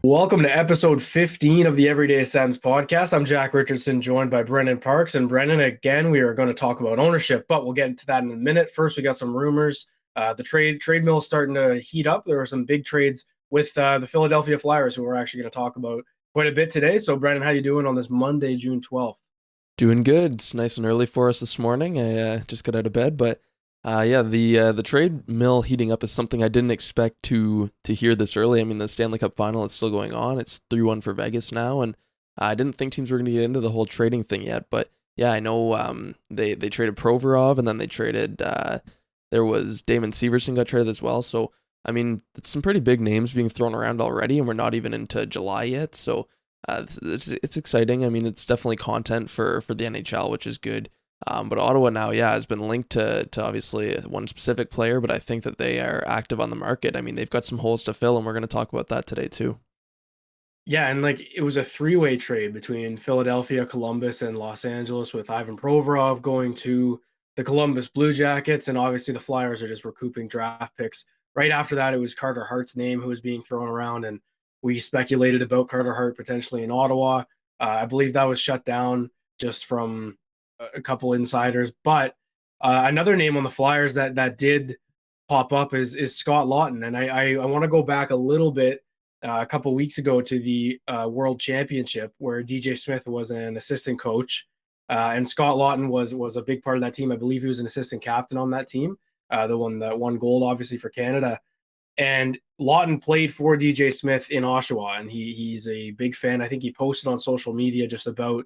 Welcome to episode 15 of the Everyday Sens podcast. I'm Jack Richardson, joined by Brennan Parks. And Brennan, again, we are going to talk about ownership, but we'll get into that in a minute. First, we got some rumors. The trade mill is starting to heat up. There were some big trades with the Philadelphia Flyers, who we're actually going to talk about quite a bit today. So, Brennan, how you doing on this Monday, June 12th? Doing good. It's nice and early for us this morning. I just got out of bed, but the trade mill heating up is something I didn't expect to hear this early. I mean, the Stanley Cup final is still going on. It's 3-1 for Vegas now, and I didn't think teams were going to get into the whole trading thing yet. But yeah, I know they traded Provorov, and then they traded there was Damon Severson got traded as well. So I mean, it's some pretty big names being thrown around already, and we're not even into July yet. So it's exciting. I mean, it's definitely content for the NHL, which is good. But Ottawa now, has been linked to obviously one specific player, but I think that they are active on the market. I mean, they've got some holes to fill, and we're going to talk about that today too. Yeah, and it was a three-way trade between Philadelphia, Columbus, and Los Angeles, with Ivan Provorov going to the Columbus Blue Jackets, and obviously the Flyers are just recouping draft picks. Right after that, it was Carter Hart's name who was being thrown around, and we speculated about Carter Hart potentially in Ottawa. I believe that was shut down just from a couple insiders. But another name on the Flyers that did pop up is Scott Laughton, and I want to go back a little bit a couple weeks ago to the World Championship where DJ Smith was an assistant coach, and Scott Laughton was a big part of that team. I believe he was an assistant captain on that team, the one that won gold, obviously, for Canada. And Laughton played for DJ Smith in Oshawa, and he's a big fan. I think he posted on social media just about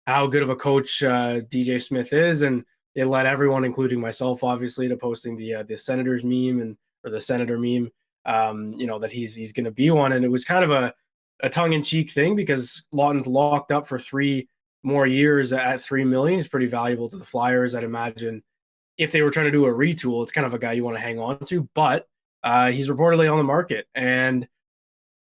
how good of a coach DJ Smith is, and it led everyone, including myself, obviously, to posting the Senators meme or the Senator meme. That he's going to be one, and it was kind of a tongue-in-cheek thing because Laughton's locked up for 3 more years at $3 million. He's pretty valuable to the Flyers, I'd imagine. If they were trying to do a retool, it's kind of a guy you want to hang on to, but he's reportedly on the market. And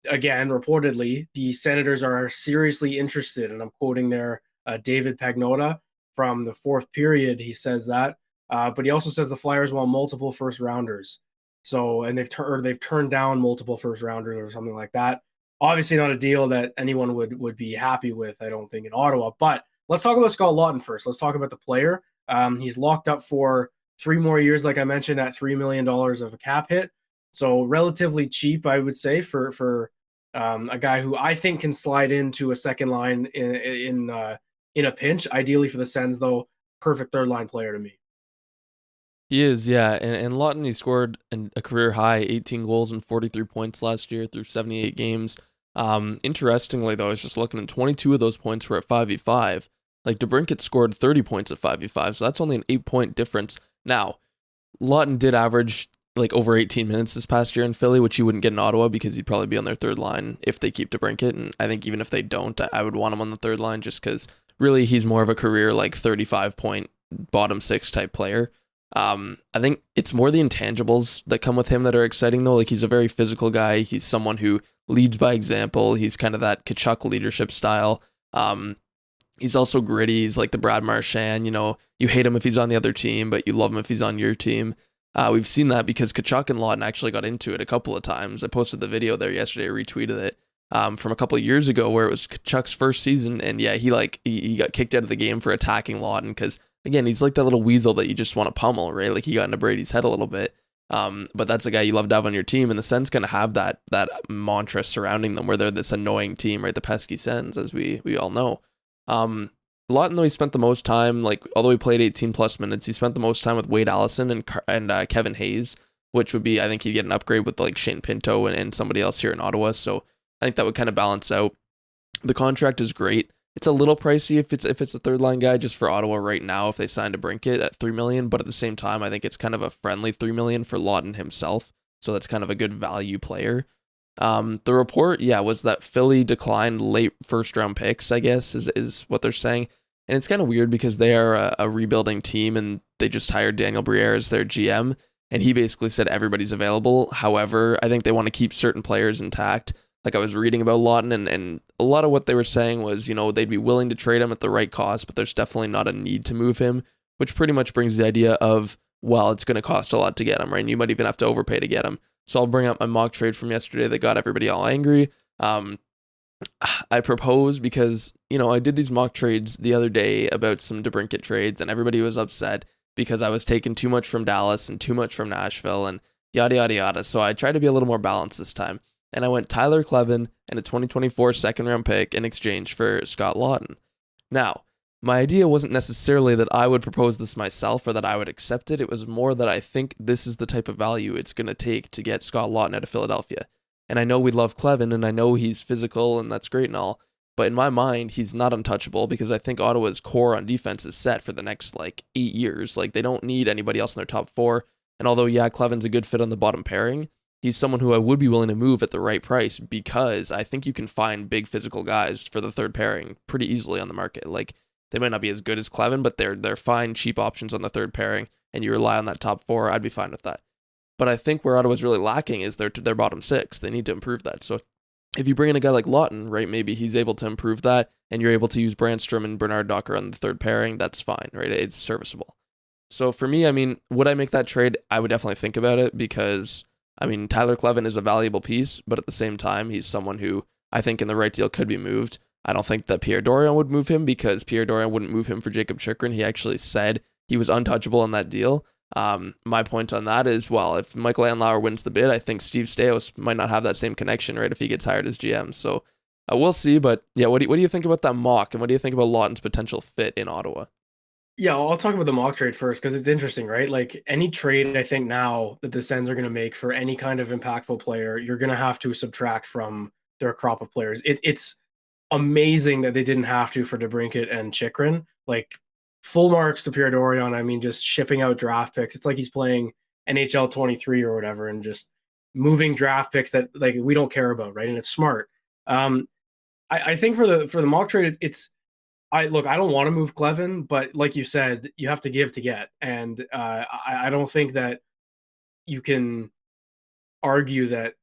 again, reportedly, the Senators are seriously interested, and I'm quoting there David Pagnotta from the fourth period. He says that, but he also says the Flyers want multiple first rounders. So, and they've turned down multiple first rounders or something like that. Obviously, not a deal that anyone would be happy with, I don't think, in Ottawa. But let's talk about Scott Laughton first. Let's talk about the player. He's locked up for 3 more years, like I mentioned, at $3 million of a cap hit. So relatively cheap, I would say, for a guy who I think can slide into a second line in a pinch. Ideally for the Sens, though, perfect third line player to me. He is, yeah, and Laughton, he scored a career high 18 goals and 43 points last year through 78 games. Interestingly, though, I was just looking, and 22 of those points were at 5v5. Like, DeBrincat scored 30 points at 5v5, so that's only an 8-point difference. Now, Laughton did average like over 18 minutes this past year in Philly, which he wouldn't get in Ottawa because he'd probably be on their third line if they keep DeBrincat, and I think even if they don't, I would want him on the third line just because really he's more of a career like 35-point bottom six type player. I think it's more the intangibles that come with him that are exciting though. Like, he's a very physical guy. He's someone who leads by example. He's kind of that Tkachuk leadership style. He's also gritty. He's like the Brad Marchand, you hate him if he's on the other team, but you love him if he's on your team. We've seen that because Tkachuk and Laughton actually got into it a couple of times. I posted the video there yesterday, retweeted it from a couple of years ago where it was Tkachuk's first season, and yeah, he got kicked out of the game for attacking Laughton because, again, he's like that little weasel that you just want to pummel, right? Like, he got into Brady's head a little bit. But that's a guy you love to have on your team, and the Sens kind of have that mantra surrounding them where they're this annoying team, right? The pesky Sens, as we all know. Laughton, though, he spent the most time, like, although he played 18 plus minutes, he spent the most time with Wade Allison and Kevin Hayes, which would be, I think he'd get an upgrade with like Shane Pinto and somebody else here in Ottawa. So I think that would kind of balance out. The contract is great. It's a little pricey if it's a third line guy just for Ottawa right now if they sign DeBrincat at $3 million, but at the same time I think it's kind of a friendly $3 million for Laughton himself, so that's kind of a good value player. The report, was that Philly declined late first round picks, I guess is what they're saying, and it's kind of weird because they are a rebuilding team and they just hired Daniel Briere as their GM, and he basically said everybody's available. However, I think they want to keep certain players intact. Like, I was reading about Laughton, and a lot of what they were saying was, they'd be willing to trade him at the right cost, but there's definitely not a need to move him, which pretty much brings the idea of, well, it's going to cost a lot to get him, right? And you might even have to overpay to get him. So I'll bring up my mock trade from yesterday that got everybody all angry. Um, I propose because, I did these mock trades the other day about some DeBrincat trades, and everybody was upset because I was taking too much from Dallas and too much from Nashville and yada, yada, yada. So I tried to be a little more balanced this time. And I went Tyler Clevin and a 2024 second round pick in exchange for Scott Laughton. Now, my idea wasn't necessarily that I would propose this myself or that I would accept it. It was more that I think this is the type of value it's going to take to get Scott Laughton out of Philadelphia. And I know we love Clevin, and I know he's physical, and that's great and all. But in my mind, he's not untouchable because I think Ottawa's core on defense is set for the next 8 years. Like, they don't need anybody else in their top four. And although, yeah, Clevin's a good fit on the bottom pairing, he's someone who I would be willing to move at the right price because I think you can find big physical guys for the third pairing pretty easily on the market. Like, they might not be as good as Clevin, but they're fine, cheap options on the third pairing, and you rely on that top four. I'd be fine with that. But I think where Ottawa's really lacking is their bottom six. They need to improve that. So if you bring in a guy like Laughton, right, maybe he's able to improve that, and you're able to use Brandstrom and Bernard Docker on the third pairing, that's fine, right? It's serviceable. So for me, would I make that trade? I would definitely think about it because, Tyler Clevin is a valuable piece, but at the same time, he's someone who I think in the right deal could be moved. I don't think that Pierre Dorion would move him because Pierre Dorion wouldn't move him for Jacob Chychrun. He actually said he was untouchable in that deal. My point on that is, well, if Michael Lauer wins the bid, I think Steve Staios might not have that same connection, right, if he gets hired as GM. So we'll see. But yeah, what do you think about that mock, and what do you think about Laughton's potential fit in Ottawa? Yeah, I'll talk about the mock trade first because it's interesting, right? Like any trade, I think now that the Sens are going to make for any kind of impactful player, you're going to have to subtract from their crop of players. It's amazing that they didn't have to for DeBrincat and Chychrun. Like full marks to Pierre Dorion. Just shipping out draft picks. It's like he's playing NHL 23 or whatever, and just moving draft picks that we don't care about, right? And it's smart. I think for the mock trade, I don't want to move Clevin, but like you said, you have to give to get, and I don't think that you can argue that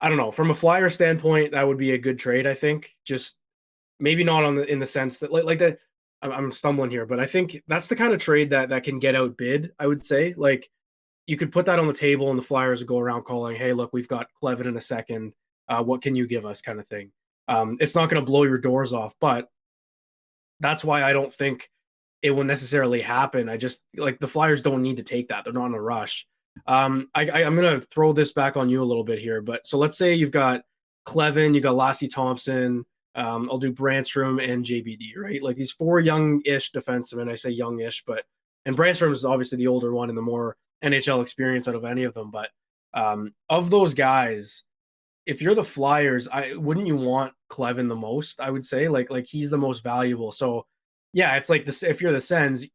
I don't know, from a Flyer standpoint, that would be a good trade. I think just maybe not in the sense that like that. I'm stumbling here, but I think that's the kind of trade that can get outbid. I would say you could put that on the table, and the Flyers would go around calling, "Hey, look, we've got Clevin in a second. What can you give us?" kind of thing. It's not going to blow your doors off, but that's why I don't think it will necessarily happen. I just the Flyers don't need to take that. They're not in a rush. I'm gonna throw this back on you a little bit here, but so let's say you've got Clevin, you got Lassie Thompson. I'll do Brandstrom and JBD, right? Like these four young-ish defensemen. I say young-ish, but and Brandstrom is obviously the older one and the more NHL experience out of any of them. But of those guys, if you're the Flyers, wouldn't you want Clevin the most? I would say like he's the most valuable. So yeah, it's like this. If you're the Sens,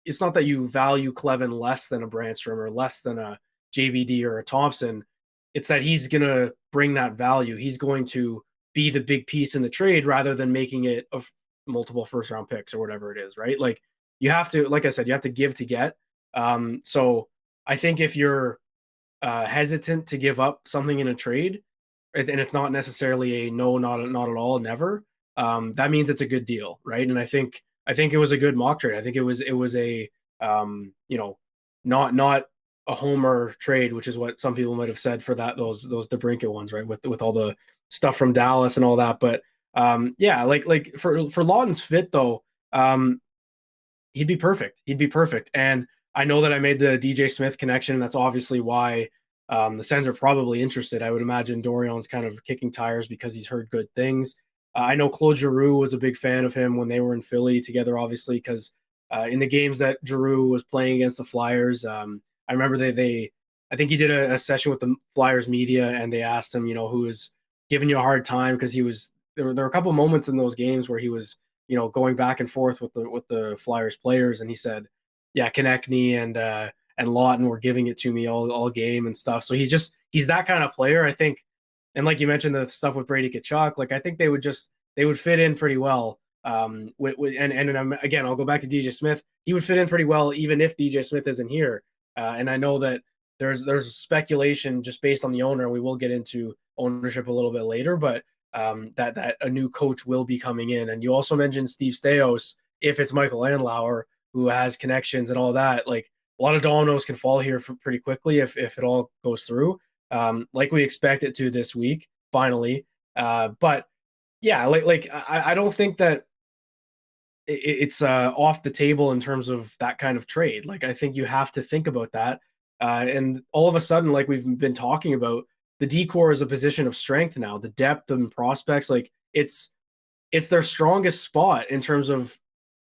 it's not that you value Clevin less than a Brandstrom or less than a JBD or a Thompson. It's that he's gonna bring that value. He's going to be the big piece in the trade rather than making it of multiple first round picks or whatever it is, right? Like you have to, like I said, you have to give to get. So I think if you're hesitant to give up something in a trade, and it's not necessarily a no, not at all, never. That means it's a good deal, right? And I think it was a good mock trade. I think it was a not a homer trade, which is what some people might have said for those DeBrincat ones, right? With all the stuff from Dallas and all that. But yeah, like for Laughton's fit though, he'd be perfect. He'd be perfect. And I know that I made the DJ Smith connection, and that's obviously why the Sens are probably interested. I would imagine Dorion's kind of kicking tires because he's heard good things. I know Claude Giroux was a big fan of him when they were in Philly together, obviously, because in the games that Giroux was playing against the Flyers, I remember I think he did a session with the Flyers media, and they asked him, who was giving you a hard time because there were a couple of moments in those games where he was, going back and forth with the Flyers players, and he said, yeah, Konechny and Laughton were giving it to me all game and stuff. So he's that kind of player, I think. And like you mentioned, the stuff with Brady Tkachuk, like I think they would fit in pretty well. And again, I'll go back to DJ Smith. He would fit in pretty well even if DJ Smith isn't here. And I know that there's speculation just based on the owner. We will get into ownership a little bit later, but that a new coach will be coming in. And you also mentioned Steve Staios. If it's Michael Lauer, who has connections and all that, like a lot of dominoes can fall here pretty quickly if it all goes through, like we expect it to this week. Finally, But yeah, I don't think that it's off the table in terms of that kind of trade. Like I think you have to think about that. And all of a sudden, like we've been talking about, the decor is a position of strength now. The depth and prospects, like it's their strongest spot in terms of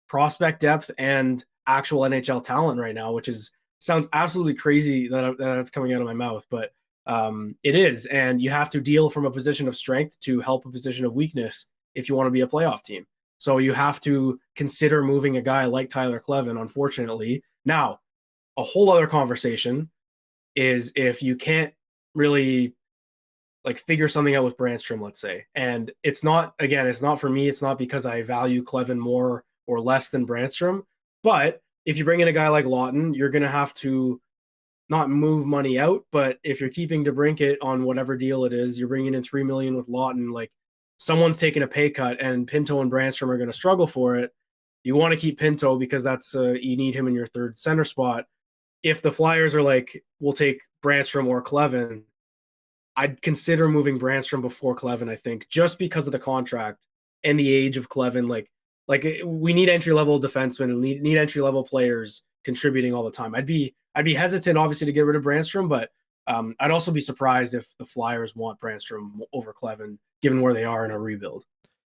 prospect depth and actual NHL talent right now, which is sounds absolutely crazy that's coming out of my mouth, but it is. And you have to deal from a position of strength to help a position of weakness if you want to be a playoff team. So you have to consider moving a guy like Tyler Kleven, unfortunately. Now, a whole other conversation is if you can't really like figure something out with Brandstrom, let's say. And it's not, again, it's not for me. It's not because I value Kleven more or less than Brandstrom. But if you bring in a guy like Laughton, you're going to have to not move money out. But if you're keeping DeBrincat on whatever deal it is, you're bringing in $3 million with Laughton. Like someone's taking a pay cut, and Pinto and Brandstrom are going to struggle for it. You want to keep Pinto because that's you need him in your third center spot. If the Flyers are like, we'll take Brandstrom or Kleven, I'd consider moving Brandstrom before Kleven, I think, just because of the contract and the age of Kleven. Like we need entry level defensemen and need entry level players contributing all the time. I'd be hesitant, obviously, to get rid of Brandstrom, but I'd also be surprised if the Flyers want Brandstrom over Kleven, given where they are in a rebuild.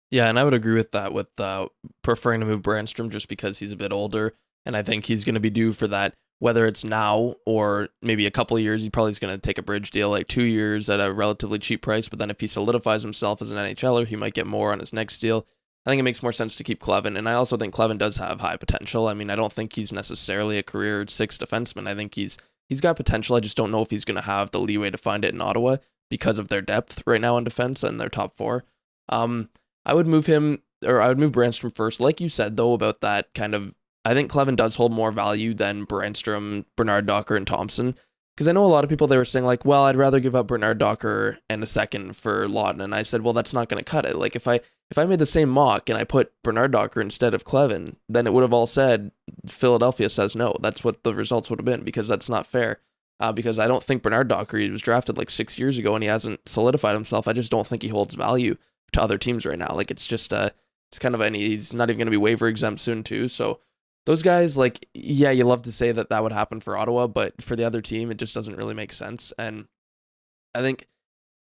Yeah, and I would agree with that, with preferring to move Brandstrom just because he's a bit older, and I think he's going to be due for that. Whether it's now or maybe a couple of years, he probably is going to take a bridge deal, like 2 years at a relatively cheap price. But then if he solidifies himself as an NHLer, he might get more on his next deal. I think it makes more sense to keep Kleven, and I also think Kleven does have high potential. I mean, I don't think he's necessarily a career six defenseman. I think he's got potential. I just don't know if he's going to have the leeway to find it in Ottawa because of their depth right now in defense and their top four. I would move him, or I would move Brandstrom first. Like you said, though, about that kind of, I think Kleven does hold more value than Brandstrom, Bernard Docker, and Thompson. Because I know a lot of people, they were saying like, well, I'd rather give up Bernard Docker and a second for Laughton. And I said, well, that's not going to cut it. Like if I made the same mock and I put Bernard Docker instead of Kleven, then it would have all said Philadelphia says no. That's what the results would have been, because that's not fair. Because I don't think Bernard Docker, he was drafted like 6 years ago and he hasn't solidified himself. I just don't think he holds value to other teams right now. Like it's just it's kind of he's not even going to be waiver exempt soon too. So those guys, like, yeah, you love to say that would happen for Ottawa, but for the other team, it just doesn't really make sense. And I think,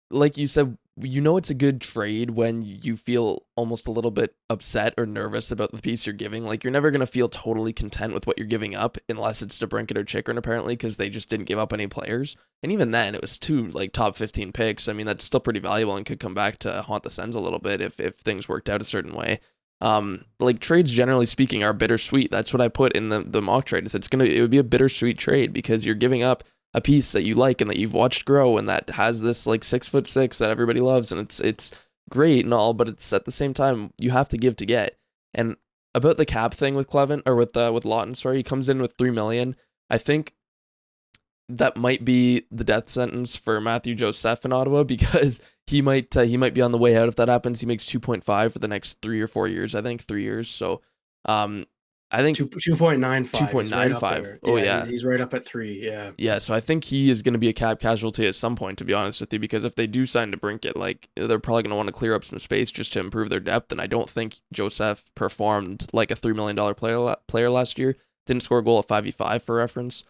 like you said, it's a good trade when you feel almost a little bit upset or nervous about the piece you're giving. Like, you're never going to feel totally content with what you're giving up unless it's DeBrincat or Chikrin, apparently, because they just didn't give up any players. And even then, it was 2 like top 15 picks. I mean, that's still pretty valuable and could come back to haunt the Sens a little bit if things worked out a certain way. Like trades, generally speaking, are bittersweet. That's what I put in the mock trade. Is it would be a bittersweet trade because you're giving up a piece that you like and that you've watched grow and that has this like 6'6" that everybody loves, and it's great and all, but it's at the same time you have to give to get. And about the cap thing with Kleven, or with Laughton, sorry, he comes in with $3 million. I think that might be the death sentence for Matthew Joseph in Ottawa, because he might be on the way out if that happens. He makes 2.5 for the next 3 or 4 years. I think 3 years. So, I think 2.95. 2.95. Oh yeah, he's right up at 3. Yeah. Yeah, so I think he is going to be a cap casualty at some point, to be honest with you, because if they do sign DeBrincat, like they're probably going to want to clear up some space just to improve their depth. And I don't think Joseph performed like a $3 million player last year. Didn't score a goal at 5v5 for reference.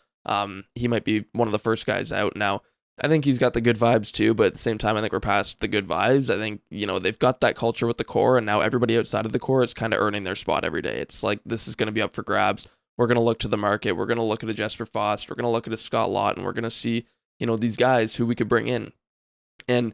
He might be one of the first guys out now. I think he's got the good vibes too, but at the same time, I think we're past the good vibes. I think, they've got that culture with the core, and now everybody outside of the core is kind of earning their spot every day. It's like, this is going to be up for grabs. We're going to look to the market. We're going to look at a Jesper Fost. We're going to look at a Scott Laughton. We're going to see, these guys who we could bring in. And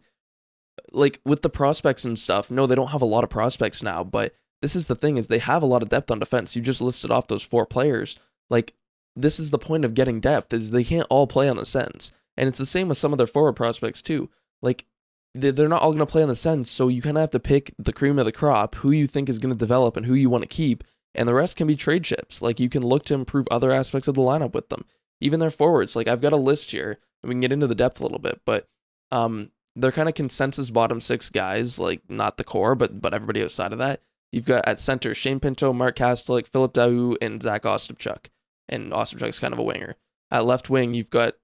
like with the prospects and stuff, no, they don't have a lot of prospects now, but this is the thing, is they have a lot of depth on defense. You just listed off those 4 players. Like, this is the point of getting depth, is they can't all play on the Sens. And it's the same with some of their forward prospects too. Like, they're not all going to play on the Sens, so you kind of have to pick the cream of the crop, who you think is going to develop and who you want to keep, and the rest can be trade chips. Like, you can look to improve other aspects of the lineup with them. Even their forwards. Like, I've got a list here, and we can get into the depth a little bit, but they're kind of consensus bottom 6 guys, like, not the core, but everybody outside of that. You've got at center Shane Pinto, Mark Kastelik, Philip Daou, and Zach Ostapchuk. And Ostapchuk's kind of a winger. At left wing, you've got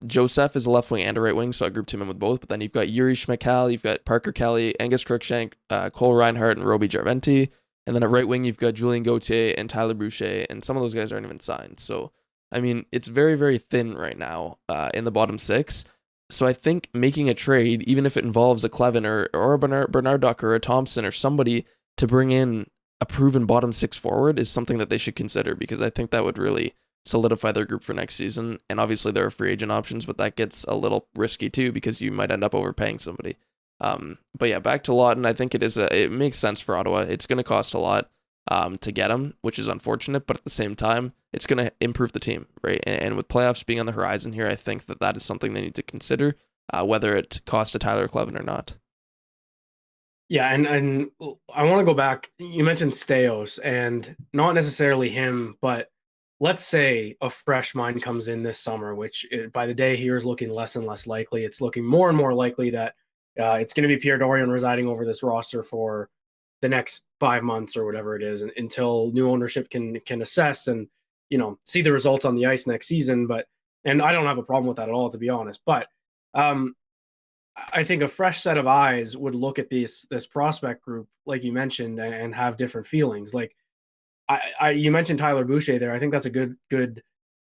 Joseph is a left wing and a right wing, so I grouped him in with both. But then you've got Yuri Schmeichel, you've got Parker Kelly, Angus Crookshank, Cole Reinhardt, and Roby Jarventi. And then at right wing, you've got Julien Gauthier and Tyler Boucher, and some of those guys aren't even signed. So, I mean, it's very, very thin right now in the bottom six. So I think making a trade, even if it involves a Clevin or a Bernard Duck or a Thompson or somebody to bring in a proven bottom six forward, is something that they should consider, because I think that would really solidify their group for next season. And obviously there are free agent options, but that gets a little risky too, because you might end up overpaying somebody. But yeah, back to Laughton. I think it makes sense for Ottawa. It's going to cost a lot to get him, which is unfortunate, but at the same time, it's going to improve the team, right? And with playoffs being on the horizon here, I think that is something they need to consider, whether it costs a Tyler Clevin or not. Yeah, and I want to go back. You mentioned Steos, and not necessarily him, but let's say a fresh mind comes in this summer, which by the day here is looking less and less likely. It's looking more and more likely that it's going to be Pierre Dorion residing over this roster for the next 5 months or whatever it is, until new ownership can assess and see the results on the ice next season. And I don't have a problem with that at all, to be honest. But I think a fresh set of eyes would look at this prospect group, like you mentioned, and have different feelings. Like you mentioned Tyler Boucher there. I think that's a good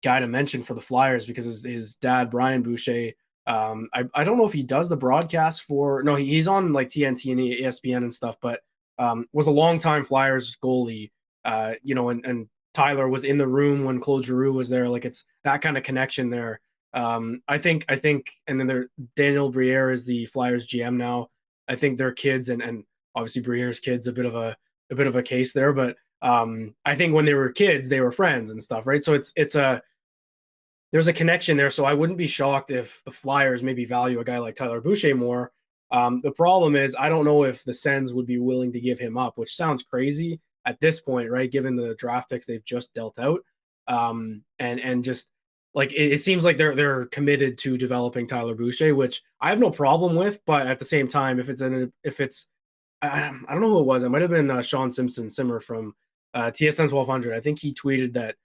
guy to mention for the Flyers, because his dad, Brian Boucher, I don't know if he does the broadcast for, no, he's on like TNT and ESPN and stuff, but was a longtime Flyers goalie, and Tyler was in the room when Claude Giroux was there. Like, it's that kind of connection there. I think, and then Daniel Briere is the Flyers GM now. I think their kids, and obviously Briere's kids, a bit of a case there, but I think when they were kids, they were friends and stuff, right? So there's a connection there. So I wouldn't be shocked if the Flyers maybe value a guy like Tyler Boucher more. The problem is, I don't know if the Sens would be willing to give him up, which sounds crazy at this point, right? Given the draft picks they've just dealt out, and just like it seems like they're committed to developing Tyler Boucher, which I have no problem with. But at the same time, if it's I don't know who it was. It might have been Sean Simmer from TSN 1200. I think he tweeted that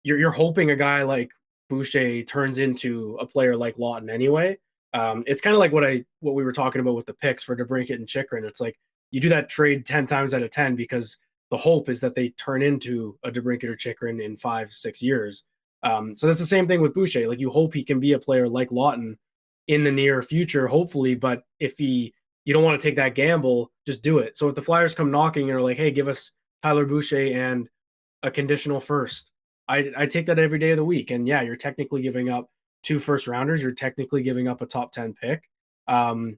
you're hoping a guy like Boucher turns into a player like Laughton anyway. It's kind of like what we were talking about with the picks for DeBrincat and Chychrun. It's like you do that trade 10 times out of 10 because the hope is that they turn into a DeBrincat or Chychrun in 5-6 years. So that's the same thing with Boucher. Like, you hope he can be a player like Laughton in the near future, hopefully. But if you don't want to take that gamble, just do it. So if the Flyers come knocking and are like, hey, give us Tyler Boucher and a conditional first, I take that every day of the week. And yeah, you're technically giving up 2 first-rounders. You're technically giving up a top 10 pick. And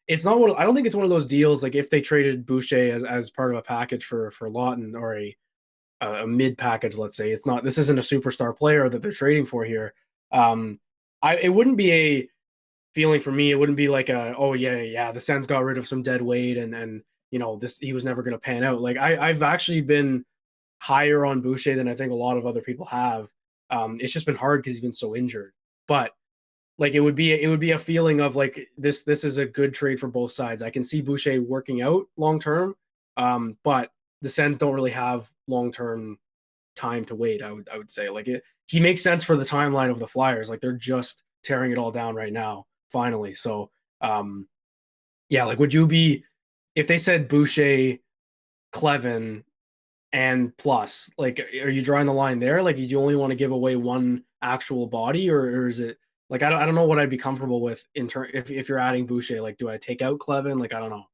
it's not I don't think it's one of those deals like if they traded Boucher as part of a package for Laughton, or a mid package, let's say. This isn't a superstar player that they're trading for here. It wouldn't be a feeling for me. It wouldn't be like the Sens got rid of some dead weight and he was never going to pan out. Like, I've actually been higher on Boucher than I think a lot of other people have. It's just been hard because he's been so injured. But like, it would be a feeling of like this is a good trade for both sides. I can see Boucher working out long term, but the Sens don't really have long term time to wait. I would say, like, he makes sense for the timeline of the Flyers. Like, they're just tearing it all down right now, finally. So yeah, like, would you be, if they said Boucher, Clevin, and plus, like, are you drawing the line there? Like, do you only want to give away one actual body, or is it like, I don't know what I'd be comfortable with if you're adding Boucher. Like, do I take out Clevin? Like, I don't know.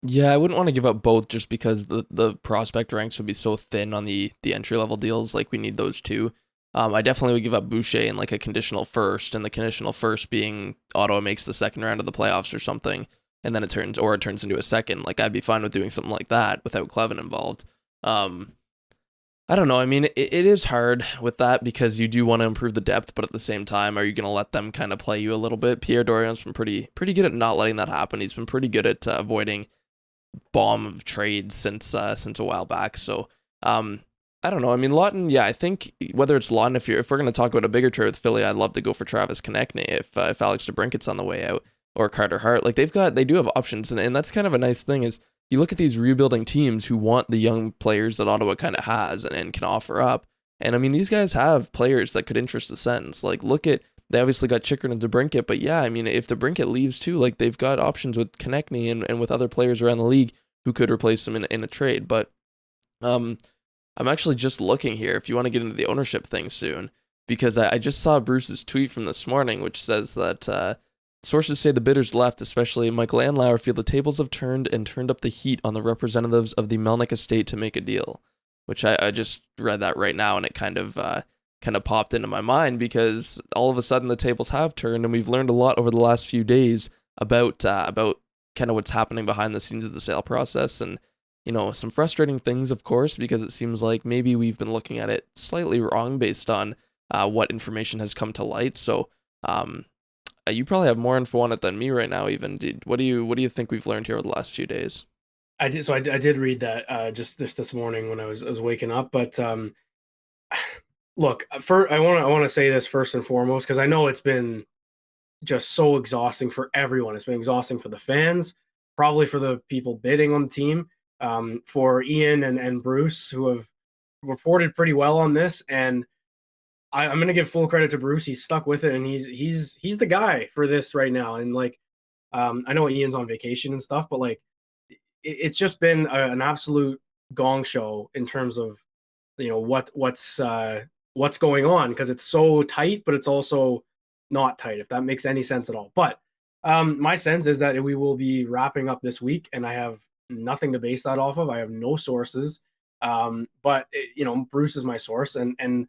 Yeah, I wouldn't want to give up both just because the prospect ranks would be so thin on the entry level deals. Like, we need those two. I definitely would give up Boucher in like a conditional first, and the conditional first being Ottawa makes the second round of the playoffs or something, and then it turns into a second. Like, I'd be fine with doing something like that without Clevin involved. I don't know. I mean, it is hard with that because you do want to improve the depth, but at the same time, are you going to let them kind of play you a little bit? Pierre Dorion's been pretty good at not letting that happen. He's been pretty good at avoiding bomb of trades since a while back. So I don't know. I mean, Laughton, yeah, I think whether it's Laughton, if we're going to talk about a bigger trade with Philly, I'd love to go for Travis Konechny if Alex DeBrincat's on the way out, or Carter Hart. Like, they do have options, and that's kind of a nice thing is you look at these rebuilding teams who want the young players that Ottawa kind of has and can offer up. And I mean, these guys have players that could interest the Sens. Like, look at They obviously got Chikrin and DeBrincat, but yeah, I mean, if DeBrincat leaves too, like they've got options with Konechny and with other players around the league who could replace him in a trade. But um, I'm actually just looking here if you want to get into the ownership thing soon, because I just saw Bruce's tweet from this morning, which says that sources say the bidders left, especially Michael and Lauer, feel the tables have turned and turned up the heat on the representatives of the Melnyk estate to make a deal. Which I just read that right now, and it kind of popped into my mind because all of a sudden the tables have turned, and we've learned a lot over the last few days about kind of what's happening behind the scenes of the sale process, and some frustrating things, of course, because it seems like maybe we've been looking at it slightly wrong based on what information has come to light. So you probably have more info on it than me right now. Even what do you think we've learned here over the last few days? I did. So I did read that just this morning when I was waking up. But look, I want to say this first and foremost because I know it's been just so exhausting for everyone. It's been exhausting for the fans, probably for the people bidding on the team, for Ian and Bruce who have reported pretty well on this. And I'm going to give full credit to Bruce. He's stuck with it, and he's the guy for this right now. And like, I know Ian's on vacation and stuff, but like it's just been an absolute gong show in terms of what's going on because it's so tight, but it's also not tight, if that makes any sense at all. But my sense is that we will be wrapping up this week, and I have nothing to base that off of. I have no sources, but Bruce is my source, and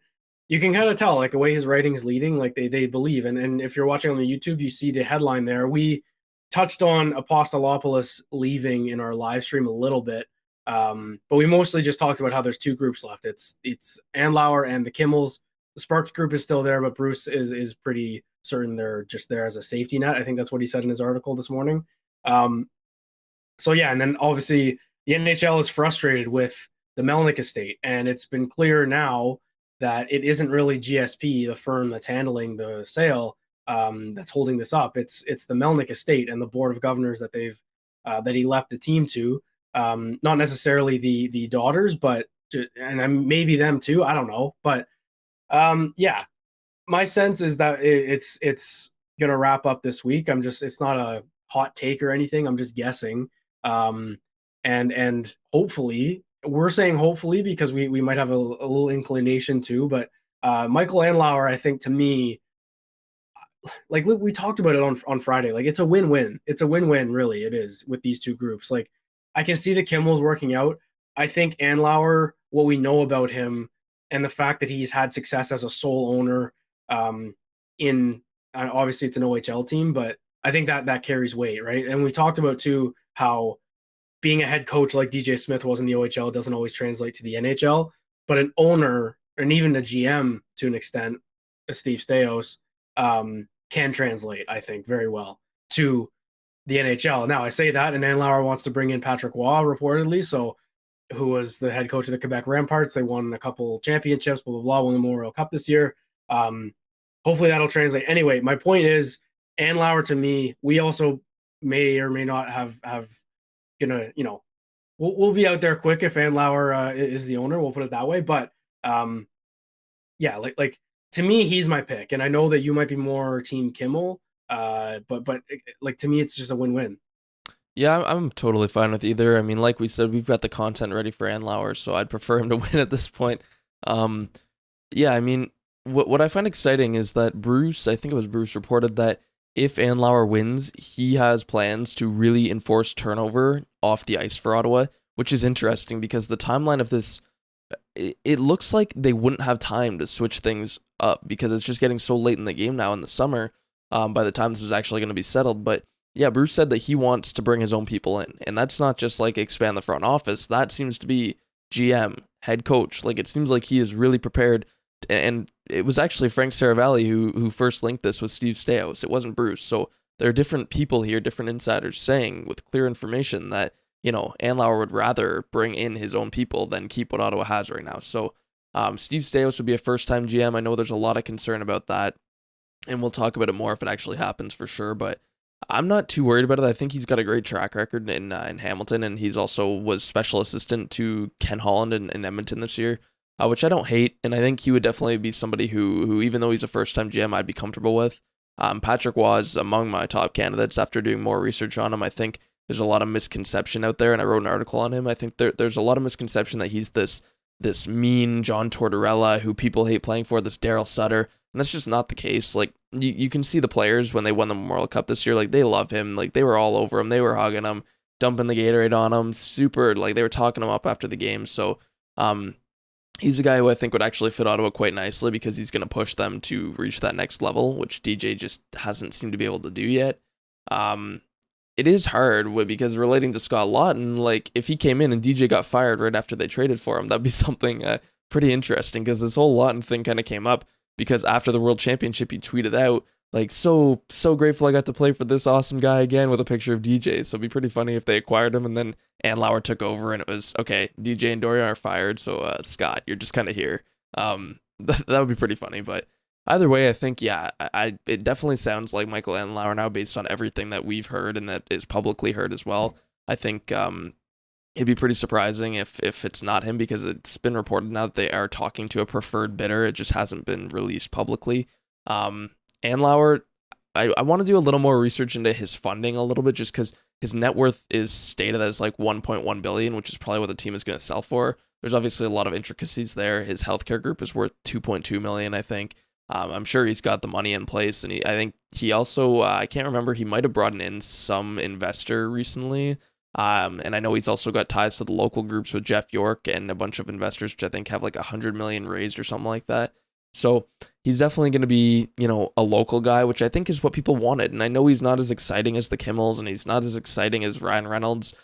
you can kind of tell like the way his writing is leading, like they believe. And if you're watching on the YouTube, you see the headline there. We touched on Apostolopoulos leaving in our live stream a little bit, but we mostly just talked about how there's two groups left. It's Lauer and the Kimmels. The Sparks group is still there, but Bruce is pretty certain they're just there as a safety net. I think that's what he said in his article this morning. So yeah, and then obviously the NHL is frustrated with the Melnyk estate, and it's been clear now that it isn't really GSP, the firm that's handling the sale, that's holding this up. It's the Melnyk estate and the board of governors that that he left the team to. Not necessarily the daughters, but and maybe them too. I don't know, but yeah, my sense is that it's gonna wrap up this week. It's not a hot take or anything. I'm just guessing. And hopefully we're saying hopefully because we might have a little inclination too, but Michael and Lauer, I think to me, like we talked about it on Friday, like it's a win-win. It's a win-win, really. It is with these two groups. Like I can see the Kimmels working out. I think Lauer, what we know about him and the fact that he's had success as a sole owner in obviously it's an OHL team, but I think that carries weight, right? And we talked about too how being a head coach like DJ Smith was in the OHL doesn't always translate to the NHL, but an owner and even a GM to an extent, Steve Staios, can translate, I think, very well to the NHL. Now I say that, and Lauer wants to bring in Patrick Waugh reportedly, so who was the head coach of the Quebec Ramparts. They won a couple championships, blah blah blah, won the Memorial Cup this year. Hopefully that'll translate. Anyway, my point is, Lauer to me, we also may or may not have gonna, we'll be out there quick if Lauer is the owner. We'll put it that way. But yeah, like to me, he's my pick, and I know that you might be more Team Kimmel, but like to me, it's just a win-win. Yeah, I'm totally fine with either. I mean, like we said, we've got the content ready for Lauer, so I'd prefer him to win at this point. Yeah, I mean, what I find exciting is that Bruce, I think it was Bruce, reported that if Lauer wins, he has plans to really enforce turnover off the ice for Ottawa, which is interesting because the timeline of this, it looks like they wouldn't have time to switch things up because it's just getting so late in the game now in the summer by the time this is actually going to be settled. But yeah, Bruce said that he wants to bring his own people in, and that's not just like expand the front office. That seems to be GM, head coach. Like it seems like he is really prepared. And it was actually Frank Saravalli who first linked this with Steve Staios. It wasn't Bruce. So there are different people here, different insiders saying with clear information that, Lauer would rather bring in his own people than keep what Ottawa has right now. So Steve Staios would be a first-time GM. I know there's a lot of concern about that, and we'll talk about it more if it actually happens for sure. But I'm not too worried about it. I think he's got a great track record in Hamilton, and he's also was special assistant to Ken Holland in Edmonton this year. which I don't hate, and I think he would definitely be somebody who even though he's a first-time GM, I'd be comfortable with. Patrick was among my top candidates after doing more research on him. I think there's a lot of misconception out there, and I wrote an article on him. I think there's a lot of misconception that he's this mean John Tortorella who people hate playing for, this Daryl Sutter, and that's just not the case. Like you can see the players when they won the Memorial Cup this year, like they love him, like they were all over him, they were hugging him, dumping the Gatorade on him, super like they were talking him up after the game. So he's a guy who I think would actually fit Ottawa quite nicely because he's going to push them to reach that next level, which DJ just hasn't seemed to be able to do yet. Um, it is hard because relating to Scott Laughton, like if he came in and DJ got fired right after they traded for him, that'd be something pretty interesting because this whole Laughton thing kind of came up because after the World Championship, he tweeted out like so grateful I got to play for this awesome guy again with a picture of DJ. So it'd be pretty funny if they acquired him and then Lauer took over and it was okay. DJ and Dorian are fired, so Scott, you're just kind of here. That would be pretty funny, but either way, I think yeah, it definitely sounds like Michael Lauer now based on everything that we've heard and that is publicly heard as well. I think it'd be pretty surprising if it's not him because it's been reported now that they are talking to a preferred bidder. It just hasn't been released publicly. And Lauer, I want to do a little more research into his funding a little bit just because his net worth is stated as like 1.1 billion, which is probably what the team is going to sell for. There's obviously a lot of intricacies there. His healthcare group is worth 2.2 million, I think. I'm sure he's got the money in place, and I think he also I can't remember, he might have brought in some investor recently. And I know he's also got ties to the local groups with Jeff York and a bunch of investors, which I think have like 100 million raised or something like that. So he's definitely going to be, a local guy, which I think is what people wanted. And I know he's not as exciting as the Kimmels and he's not as exciting as Ryan Reynolds.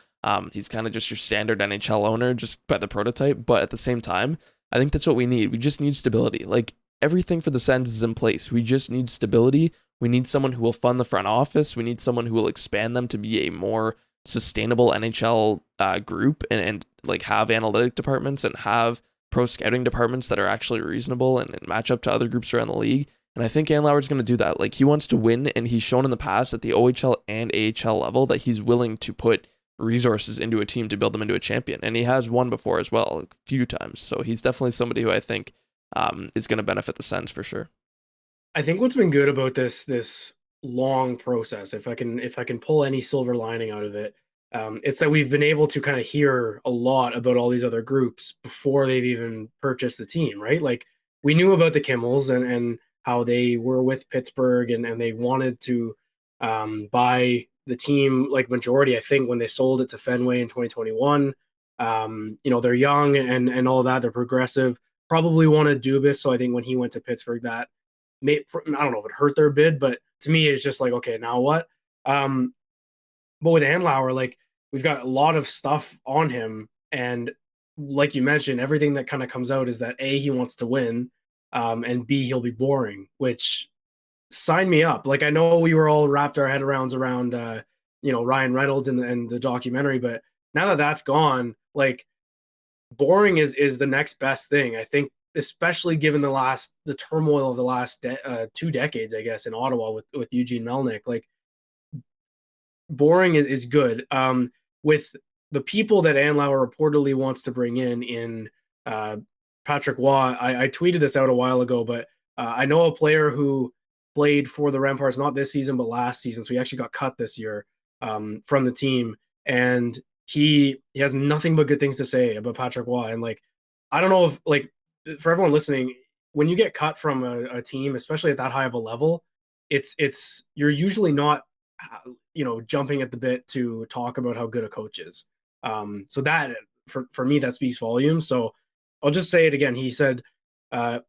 He's kind of just your standard NHL owner, just by the prototype. But at the same time, I think that's what we need. We just need stability. Like everything for the Sens is in place. We just need stability. We need someone who will fund the front office. We need someone who will expand them to be a more sustainable NHL group and like have analytic departments and have pro scouting departments that are actually reasonable and match up to other groups around the league. And I think Lauer's going to do that. Like he wants to win, and he's shown in the past at the OHL and AHL level that he's willing to put resources into a team to build them into a champion. And he has won before as well, a few times. So he's definitely somebody who I think is going to benefit the Sens for sure. I think what's been good about this long process, if I can pull any silver lining out of it, it's that we've been able to kind of hear a lot about all these other groups before they've even purchased the team, right? Like we knew about the Kimmels and how they were with Pittsburgh and they wanted to buy the team like majority, I think, when they sold it to Fenway in 2021. They're young and all that. They're progressive. Probably wanted Dubas. So I think when he went to Pittsburgh, that I don't know if it hurt their bid, but to me, it's just like, okay, now what? But with Andlauer, like we've got a lot of stuff on him, and like you mentioned, everything that kind of comes out is that A, he wants to win, and B, he'll be boring. Which sign me up. Like I know we were all wrapped our head around Ryan Reynolds and the documentary, but now that that's gone, like boring is the next best thing. I think, especially given the turmoil of the last 2 decades, I guess, in Ottawa with Eugene Melnyk, like boring is good. With the people that Andlauer reportedly wants to bring in Patrick Waugh, I tweeted this out a while ago, but I know a player who played for the Remparts, not this season, but last season. So he actually got cut this year from the team. And he has nothing but good things to say about Patrick Waugh. And like, I don't know if like for everyone listening, when you get cut from a team, especially at that high of a level, it's you're usually not jumping at the bit to talk about how good a coach is. So that for me, that speaks volumes. So I'll just say it again. He said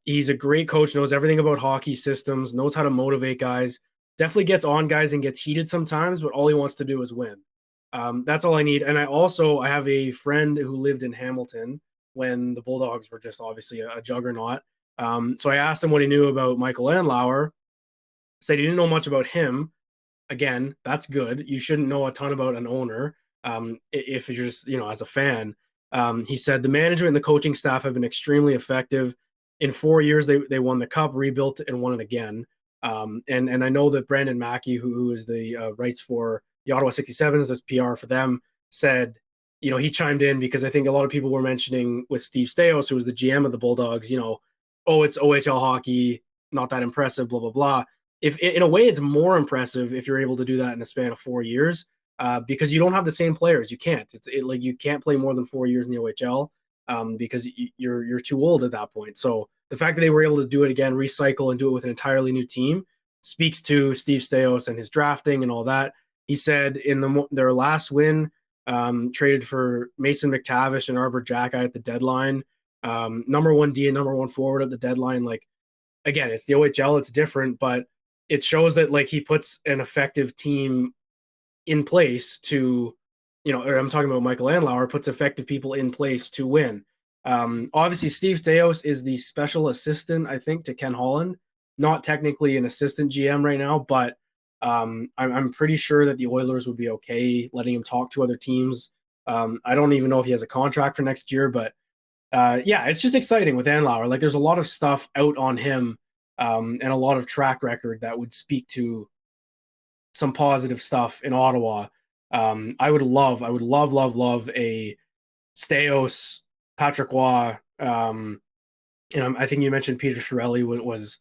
he's a great coach, knows everything about hockey systems, knows how to motivate guys, definitely gets on guys and gets heated sometimes, but all he wants to do is win. That's all I need. And I have a friend who lived in Hamilton when the Bulldogs were just obviously a juggernaut. So I asked him what he knew about Michael Andlauer. Said he didn't know much about him. Again, that's good. You shouldn't know a ton about an owner if you're just, as a fan. He said the management and the coaching staff have been extremely effective. In 4 years, they won the cup, rebuilt, and won it again. And I know that Brandon Mackey, who is the rights for the Ottawa 67s, as PR for them, said he chimed in because I think a lot of people were mentioning with Steve Staios, who was the GM of the Bulldogs, oh, it's OHL hockey, not that impressive, blah, blah, blah. If in a way, it's more impressive if you're able to do that in a span of 4 years, because you don't have the same players. You can't. Like you can't play more than 4 years in the OHL, because you're too old at that point. So the fact that they were able to do it again, recycle, and do it with an entirely new team speaks to Steve Staios and his drafting and all that. He said in their last win, traded for Mason McTavish and Arbor Jacki at the deadline. Number one D and number one forward at the deadline. Like, again, it's the OHL, it's different, but it shows that like he puts an effective team in place to, or I'm talking about Michael Lauer, puts effective people in place to win. Obviously, Steve Staios is the special assistant, I think, to Ken Holland. Not technically an assistant GM right now, but I'm pretty sure that the Oilers would be okay letting him talk to other teams. I don't even know if he has a contract for next year, but yeah, it's just exciting with Lauer. Like, there's a lot of stuff out on him, and a lot of track record that would speak to some positive stuff in Ottawa. I would love, love a Staios, Patrick Waugh, and I think you mentioned Peter Chiarelli was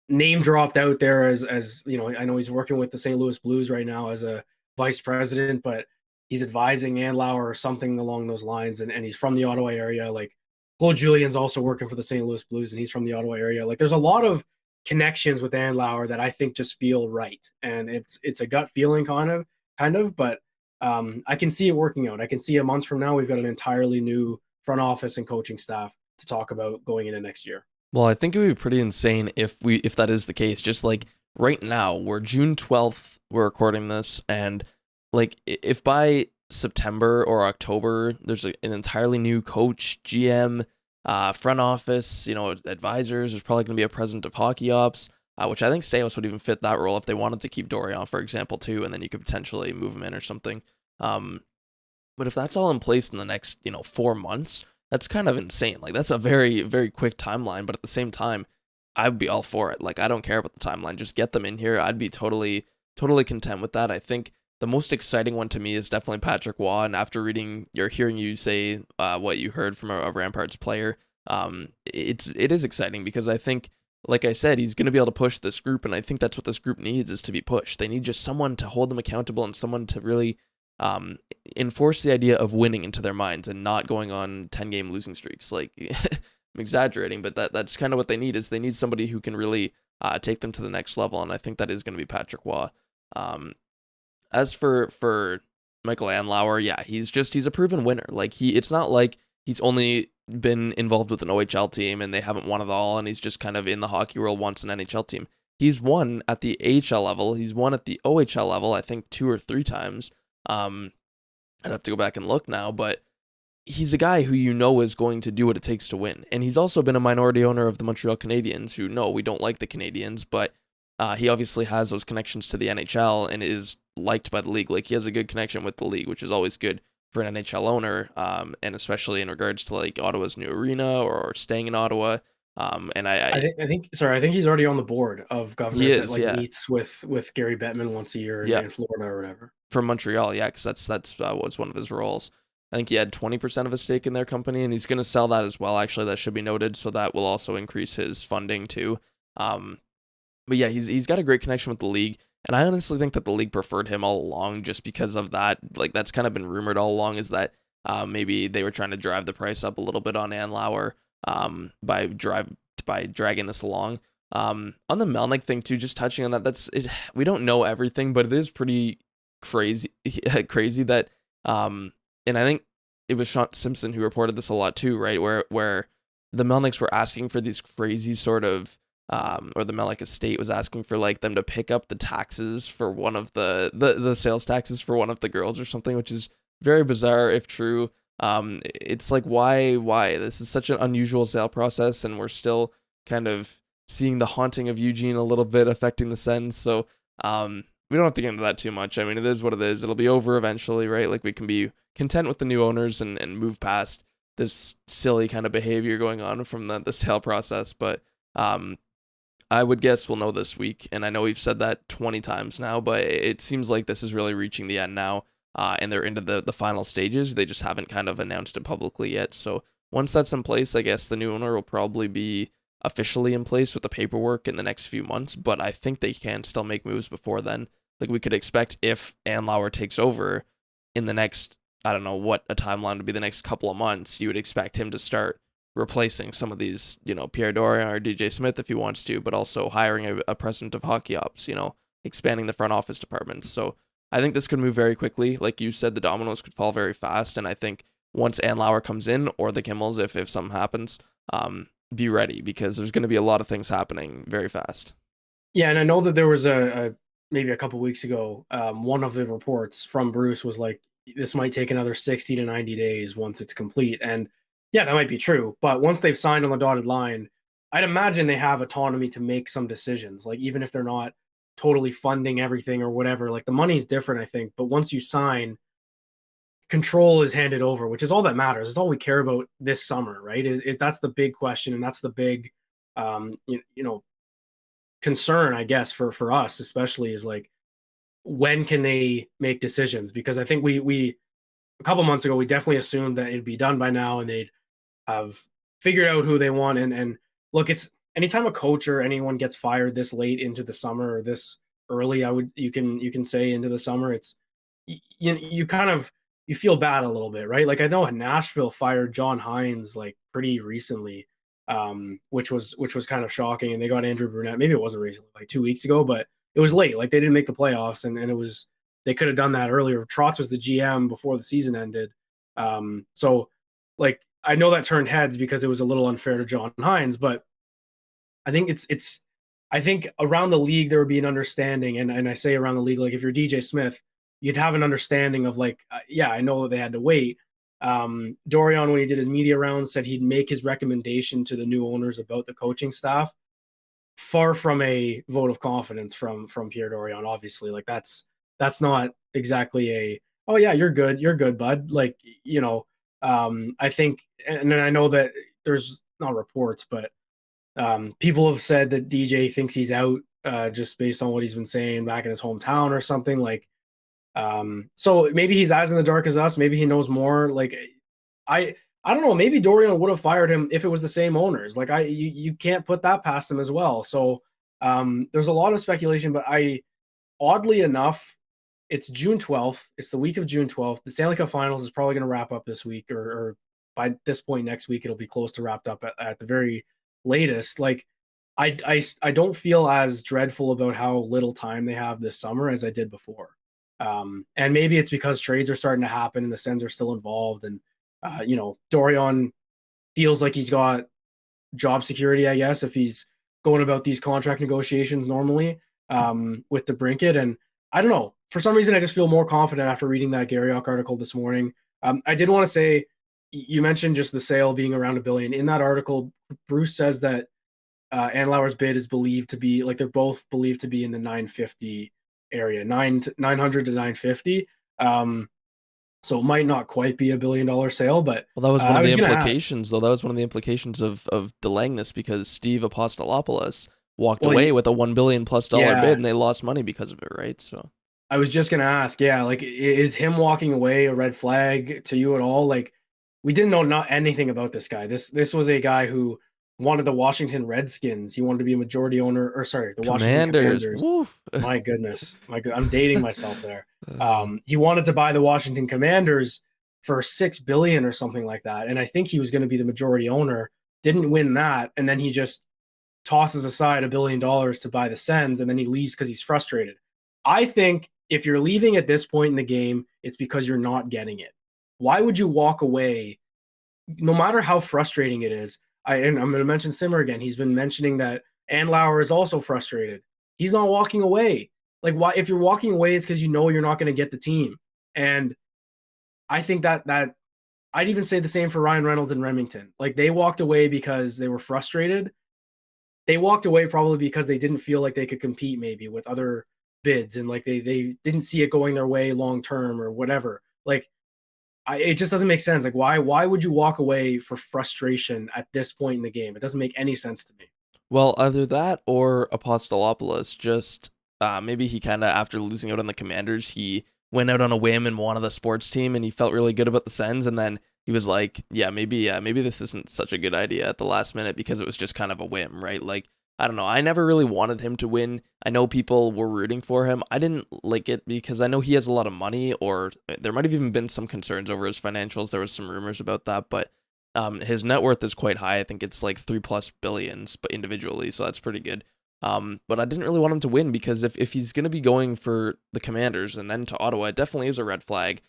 name dropped out there as I know he's working with the St. Louis Blues right now as a vice president, but he's advising Lauer or something along those lines, and he's from the Ottawa area. Like, Claude Julien's also working for the St. Louis Blues, and he's from the Ottawa area. Like, there's a lot of connections with Lauer that I think just feel right, and it's a gut feeling kind of, but I can see it working out. I can see a month from now we've got an entirely new front office and coaching staff to talk about going into next year. Well, I think it would be pretty insane if that is the case. Just like right now, we're June 12th, we're recording this, and like if by September or October there's an entirely new coach, GM, front office, advisors, there's probably going to be a president of hockey ops, which I think Staios would even fit that role if they wanted to keep Dorion, for example, too, and then you could potentially move him in or something. But if that's all in place in the next 4 months, that's kind of insane. Like, that's a very, very quick timeline, but at the same time, I'd be all for it. Like, I don't care about the timeline. Just get them in here. I'd be totally, totally content with that. I think the most exciting one to me is definitely Patrick Waugh. And after hearing you say what you heard from a Ramparts player, it is exciting because I think, like I said, he's going to be able to push this group, and I think that's what this group needs, is to be pushed. They need just someone to hold them accountable and someone to really enforce the idea of winning into their minds and not going on 10-game losing streaks. Like, I'm exaggerating, but that's kind of what they need. Is they need somebody who can really take them to the next level, and I think that is going to be Patrick Waugh. As for Michael Lauer, yeah, he's a proven winner. Like, it's not like he's only been involved with an OHL team and they haven't won it all, and he's just kind of in the hockey world once an NHL team. He's won at the AHL level. He's won at the OHL level, I think 2 or 3 times. I'd have to go back and look now, but he's a guy who is going to do what it takes to win. And he's also been a minority owner of the Montreal Canadiens, who, no, we don't like the Canadiens, but he obviously has those connections to the NHL and is liked by the league. Like, he has a good connection with the league, which is always good for an NHL owner, and especially in regards to like Ottawa's new arena or staying in Ottawa. And I think he's already on the board of governors that meets with Gary Bettman once a year in Florida or whatever. From Montreal, yeah, because that's was one of his roles. I think he had 20% of a stake in their company, and he's going to sell that as well. Actually, that should be noted, so that will also increase his funding too. But yeah, he's got a great connection with the league, and I honestly think that the league preferred him all along, just because of that. Like, that's kind of been rumored all along, is that maybe they were trying to drive the price up a little bit on Lauer by dragging this along. On the Melnyk thing too, just touching on that, that's it. We don't know everything, but it is pretty crazy that and I think it was Sean Simpson who reported this a lot too, right? Where the Melnyks were asking for these crazy sort of or the Melnyk estate was asking for like them to pick up the taxes for one of the sales taxes for one of the girls or something, which is very bizarre if true. It's like, why this is such an unusual sale process, and we're still kind of seeing the haunting of Eugene a little bit affecting the Sens. So we don't have to get into that too much. I mean, it is what it is. It'll be over eventually, right? Like, we can be content with the new owners and move past this silly kind of behavior going on from the sale process. But I would guess we'll know this week, and I know we've said that 20 times now, but it seems like this is really reaching the end now. and they're into the final stages. They just haven't kind of announced it publicly yet. So once that's in place, I guess the new owner will probably be officially in place with the paperwork in the next few months. But I think they can still make moves before then. Like we could expect if Lauer takes over in the next, I don't know what a timeline would be, the next couple of months, you would expect him to start replacing some of these, Pierre Dorion or DJ Smith if he wants to, but also hiring a president of hockey ops, expanding the front office departments. So I think this could move very quickly. Like you said, the dominoes could fall very fast. And I think once Lauer comes in, or the Kimmels, if something happens, be ready, because there's going to be a lot of things happening very fast. Yeah, and I know that there was a maybe a couple weeks ago, one of the reports from Bruce was like, this might take another 60 to 90 days once it's complete. And yeah, that might be true. But once they've signed on the dotted line, I'd imagine they have autonomy to make some decisions. Like even if they're not totally funding everything or whatever, like the money's different, I think. But once you sign, control is handed over, which is all that matters. It's all we care about this summer, right? That's the big question, and that's the big, you know, concern, I guess, for us especially, is like, when can they make decisions? Because I think we a couple months ago we definitely assumed that it'd be done by now and they'd have figured out who they want. And look, it's anytime a coach or anyone gets fired this late into the summer or this early, you can say into the summer, it's you kind of you feel bad a little bit, right? Like I know Nashville fired John Hines like pretty recently, which was kind of shocking, and they got Andrew Brunette. Maybe it wasn't recently, like 2 weeks ago, but it was late. Like they didn't make the playoffs, and it was they could have done that earlier. Trotz was the GM before the season ended, so like I know that turned heads because it was a little unfair to John Hines, but I think it's I think around the league there would be an understanding, and I say around the league, like if you're DJ Smith, you'd have an understanding of like, yeah, I know they had to wait. Dorion, when he did his media rounds, said he'd make his recommendation to the new owners about the coaching staff. Far from a vote of confidence from Pierre Dorion, obviously. Like that's not exactly a, oh yeah, you're good, bud. Like, I think, and then I know that there's not reports, but people have said that DJ thinks he's out, just based on what he's been saying back in his hometown or something. Like, so maybe he's as in the dark as us. Maybe he knows more. Like, I don't know. Maybe Dorian would have fired him if it was the same owners. Like, you can't put that past him as well. So there's a lot of speculation, but oddly enough, it's June 12th. It's the week of June 12th. The Stanley Cup Finals is probably going to wrap up this week, or by this point next week, it'll be close to wrapped up at the very latest. Like, I don't feel as dreadful about how little time they have this summer as I did before. And maybe it's because trades are starting to happen and the Sens are still involved. And, Dorion feels like he's got job security, I guess, if he's going about these contract negotiations normally, with DeBrincat. And I don't know. For some reason, I just feel more confident after reading that Garriock article this morning. I did want to say, you mentioned just the sale being around $1 billion. In that article, Bruce says that Andlauer's bid is believed to be, like, they're both believed to be in the 950 area, 900 to 950. So it might not quite be $1 billion sale, but well, that was one of the implications, though. That was one of the implications of delaying this, because Steve Apostolopoulos walked away with a $1 billion+ bid, and they lost money because of it, right? So I was just gonna ask, yeah, like, is him walking away a red flag to you at all? Like, we didn't know not anything about this guy. This was a guy who wanted the Washington Redskins. He wanted to be a majority owner, or sorry, the Washington Commanders. My goodness, I'm dating myself there. He wanted to buy the Washington Commanders for $6 billion or something like that, and I think he was going to be the majority owner. Didn't win that, and then he just tosses aside $1 billion to buy the Sens, and then he leaves because he's frustrated. I think if you're leaving at this point in the game, it's because you're not getting it. Why would you walk away, no matter how frustrating it is? And I'm going to mention Simmer again. He's been mentioning that Lauer is also frustrated. He's not walking away. Like, why? If you're walking away, it's because you know you're not going to get the team. And I think that I'd even say the same for Ryan Reynolds and Remington. Like, they walked away because they were frustrated. They walked away probably because they didn't feel like they could compete maybe with other bids, and like they didn't see it going their way long term or whatever. Like, it just doesn't make sense. Like, why would you walk away for frustration at this point in the game? It doesn't make any sense to me. Well, either that or Apostolopoulos just maybe he kind of, after losing out on the Commanders, he went out on a whim and wanted the sports team, and he felt really good about the Sens, and then he was like, maybe this isn't such a good idea at the last minute because it was just kind of a whim, right? Like, I don't know. I never really wanted him to win. I know people were rooting for him. I didn't like it because I know he has a lot of money, or there might have even been some concerns over his financials. There was some rumors about that, but his net worth is quite high. I think it's like 3+ billions, but individually, so that's pretty good. But I didn't really want him to win because if he's going to be going for the Commanders and then to Ottawa, it definitely is a red flag.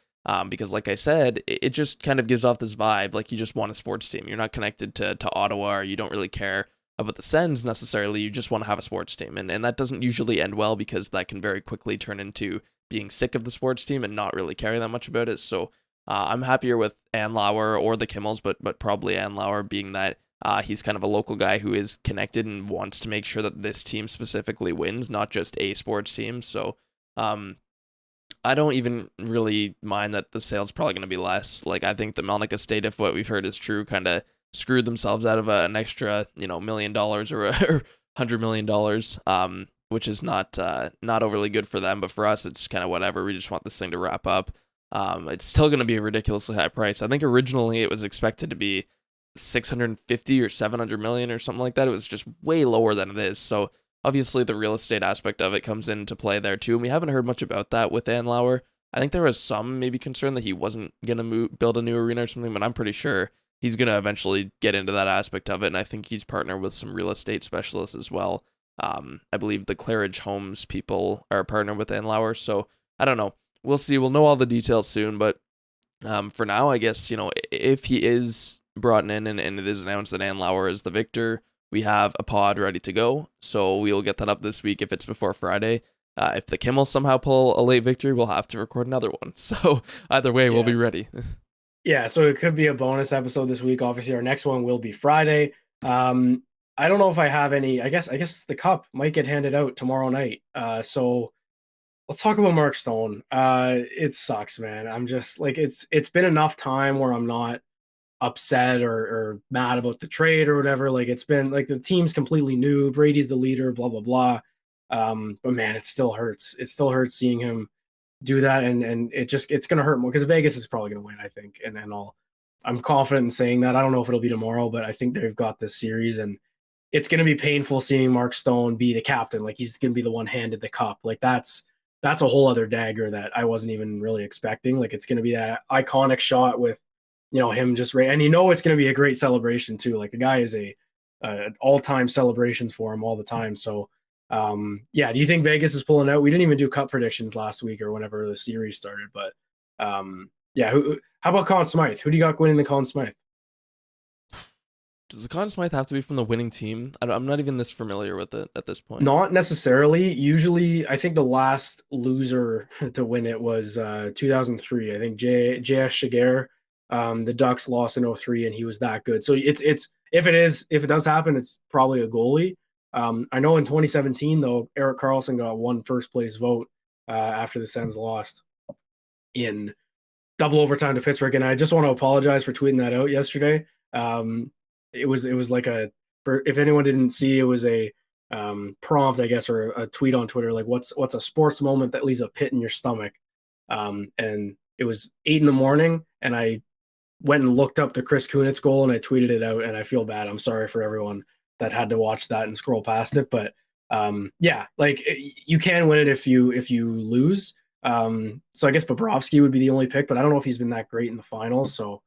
Because like I said, it just kind of gives off this vibe like you just want a sports team. You're not connected to Ottawa, or you don't really care about the Sens necessarily. You just want to have a sports team. And that doesn't usually end well because that can very quickly turn into being sick of the sports team and not really caring that much about it. So I'm happier with Ann Lauer or the Kimmels, but probably Ann Lauer, being that he's kind of a local guy who is connected and wants to make sure that this team specifically wins, not just a sports team. So I don't even really mind that the sale's probably going to be less. Like, I think the Melnick estate, if what we've heard is true, kind of screwed themselves out of an extra, $1 million or $100 million, which is not overly good for them. But for us, it's kind of whatever. We just want this thing to wrap up. It's still going to be a ridiculously high price. I think originally it was expected to be 650 or 700 million or something like that. It was just way lower than it is. So obviously the real estate aspect of it comes into play there too. And we haven't heard much about that with Ann Lauer. I think there was some maybe concern that he wasn't going to build a new arena or something, but I'm pretty sure he's going to eventually get into that aspect of it. And I think he's partnered with some real estate specialists as well. I believe the Claridge Homes people are partnered with Ann Lauer. So I don't know. We'll see. We'll know all the details soon. But for now, I guess, if he is brought in and it is announced that Ann Lauer is the victor, we have a pod ready to go. So we'll get that up this week if it's before Friday. If the Kimmels somehow pull a late victory, we'll have to record another one. So either way, we'll be ready. Yeah, so it could be a bonus episode this week. Obviously, our next one will be Friday. I don't know if I have any. I guess the cup might get handed out tomorrow night. So let's talk about Mark Stone. It sucks, man. I'm just like, it's been enough time where I'm not upset or mad about the trade or whatever. Like, it's been like the team's completely new. Brady's the leader, blah blah blah. But man, it still hurts. It still hurts seeing him do that, and it's gonna hurt more because Vegas is probably gonna win, I think, and I'm confident in saying that. I don't know if it'll be tomorrow, but I think they've got this series, and it's gonna be painful seeing Mark Stone be the captain. Like, he's gonna be the one handed the cup. Like, that's a whole other dagger that I wasn't even really expecting. Like, it's gonna be that iconic shot with him just right, and it's gonna be a great celebration too. Like, the guy is a all-time celebrations for him all the time. So yeah, do you think Vegas is pulling out? We didn't even do cup predictions last week or whenever the series started, but yeah, how about Conn Smythe? Who do you got winning the Conn Smythe? Does the Conn Smythe have to be from the winning team? I'm not even this familiar with it at this point. Not necessarily. Usually, I think the last loser to win it was 2003. I think J.S. Shiger, the Ducks lost in 2003, and he was that good. So it's if it does happen, it's probably a goalie. I know in 2017, though, Erik Karlsson got one first place vote after the Sens lost in double overtime to Pittsburgh. And I just want to apologize for tweeting that out yesterday. It was like if anyone didn't see, it was a prompt, I guess, or a tweet on Twitter, like what's a sports moment that leaves a pit in your stomach. And it was 8 a.m, and I went and looked up the Chris Kunitz goal and I tweeted it out, and I feel bad. I'm sorry for everyone that had to watch that and scroll past it. But yeah, like, you can win it if you lose. So I guess Bobrovsky would be the only pick, but I don't know if he's been that great in the finals. So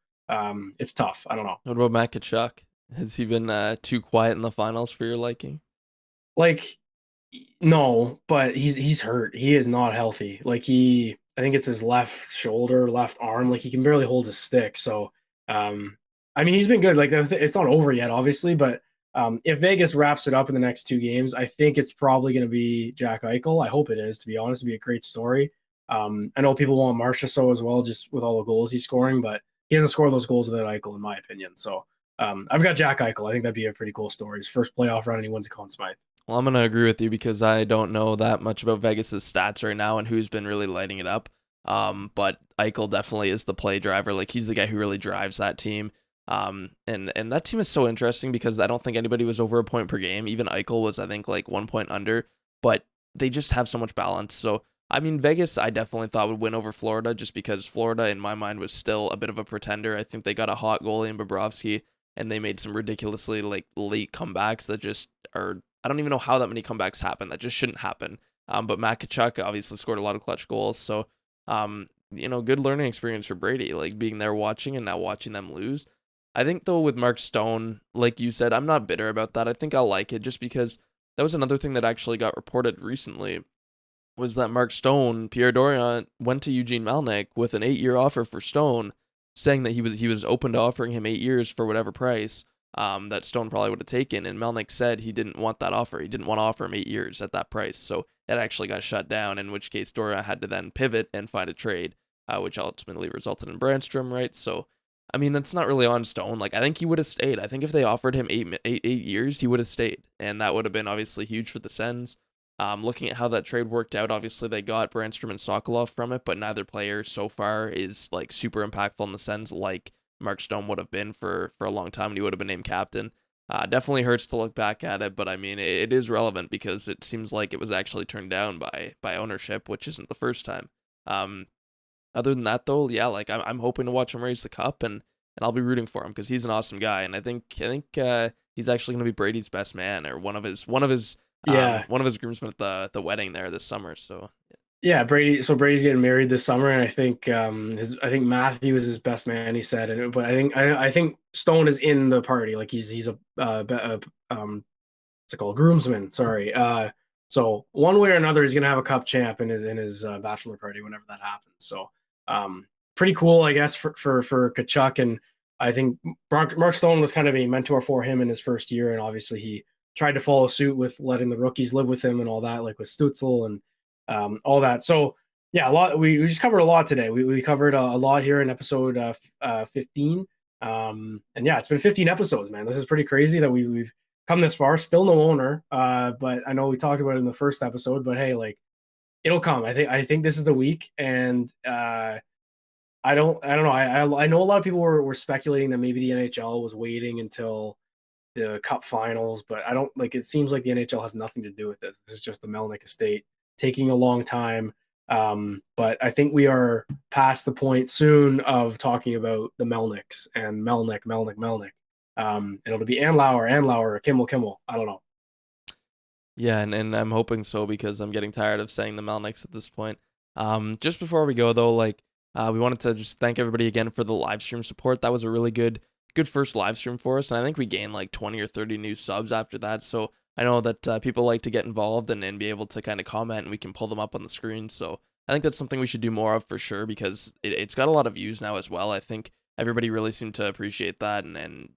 it's tough. I don't know. What about Matt Tkachuk? Has he been too quiet in the finals for your liking? Like, no, but he's hurt. He is not healthy. Like, I think it's his left shoulder, left arm. Like, he can barely hold his stick. So I mean, he's been good. Like, it's not over yet, obviously, but if Vegas wraps it up in the next 2 games, I think it's probably going to be Jack Eichel. I hope it is, to be honest. It'd be a great story. I know people want Marchessault as well, just with all the goals he's scoring, but he hasn't scored those goals without Eichel, in my opinion. So I've got Jack Eichel. I think that'd be a pretty cool story. His first playoff run, and he wins a Conn Smythe. Well, I'm going to agree with you because I don't know that much about Vegas's stats right now and who's been really lighting it up. But Eichel definitely is the play driver. Like, he's the guy who really drives that team. And that team is so interesting because I don't think anybody was over a point per game. Even Eichel was, I think, like 1 point under, but they just have so much balance. So I mean, Vegas, I definitely thought would win over Florida just because Florida, in my mind, was still a bit of a pretender. I think they got a hot goalie in Bobrovsky, and they made some ridiculously like late comebacks that just are. I don't even know how that many comebacks happen. That just shouldn't happen. But Matt Tkachuk obviously scored a lot of clutch goals, so good learning experience for Brady, like being there watching and now watching them lose. I think though with Mark Stone, like you said, I'm not bitter about that. I think I'll like it just because that was another thing that actually got reported recently was that Mark Stone, Pierre Dorion, went to Eugene Melnyk with an 8-year offer for Stone, saying that he was open to offering him 8 years for whatever price that Stone probably would have taken. And Melnyk said he didn't want that offer. He didn't want to offer him 8 years at that price. So it actually got shut down, in which case Dorion had to then pivot and find a trade, which ultimately resulted in Brandstrom, right? So, I mean, that's not really on Stone. Like, I think he would have stayed. I think if they offered him 8 years, he would have stayed. And that would have been obviously huge for the Sens. Looking at how that trade worked out, obviously they got Brandstrom and Sokolov from it, but neither player so far is like super impactful in the Sens like Mark Stone would have been for a long time, and he would have been named captain. Definitely hurts to look back at it, but I mean it is relevant because it seems like it was actually turned down by ownership, which isn't the first time. Um, Other than that though, yeah, like I'm hoping to watch him raise the cup, and I'll be rooting for him because he's an awesome guy, and I think he's actually going to be Brady's best man or Yeah. one of his groomsmen at the wedding there this summer. So Yeah, Brady. So Brady's getting married this summer, and I think Matthew is his best man. He said, but I think Stone is in the party. Like he's a what's it called, groomsman. Sorry. So one way or another, he's gonna have a cup champ in his bachelor party whenever that happens. So pretty cool, I guess, for Kachuk. And I think Mark Stone was kind of a mentor for him in his first year, and obviously he tried to follow suit with letting the rookies live with him and all that, like with Stutzel and all that. So yeah, a lot. We just covered a lot today. We covered a lot here in episode 15. And yeah, it's been 15 episodes, man. This is pretty crazy that we've come this far. Still no owner, but I know we talked about it in the first episode. But hey, like it'll come. I think this is the week, and I don't know. I know a lot of people were speculating that maybe the NHL was waiting until the Cup Finals, but I don't like. It seems like the NHL has nothing to do with this. This is just the Melnyk estate taking a long time. But I think we are past the point soon of talking about the Melnyks and Melnyk. And it'll be and Lauer, Kimmel. I don't know. yeah, and I'm hoping so because I'm getting tired of saying the Melniks at this point. Just before we go though, like we wanted to just thank everybody again for the live stream support. That was a really good first live stream for us, and I think we gained like 20 or 30 new subs after that. So I know that people like to get involved and be able to kind of comment, and we can pull them up on the screen. So I think that's something we should do more of for sure because it's got a lot of views now as well. I think everybody really seemed to appreciate that, and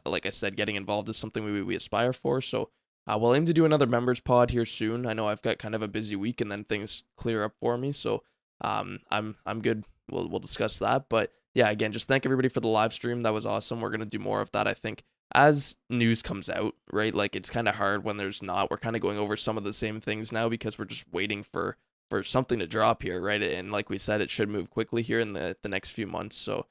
like I said, getting involved is something we aspire for. So we'll aim to do another members pod here soon. I know I've got kind of a busy week, and then things clear up for me. So I'm good. We'll discuss that. But yeah, again, just thank everybody for the live stream. That was awesome. We're gonna do more of that. I think as news comes out, right? Like it's kind of hard when there's not. We're kind of going over some of the same things now because we're just waiting for something to drop here, right? And like we said, it should move quickly here in the next few months. So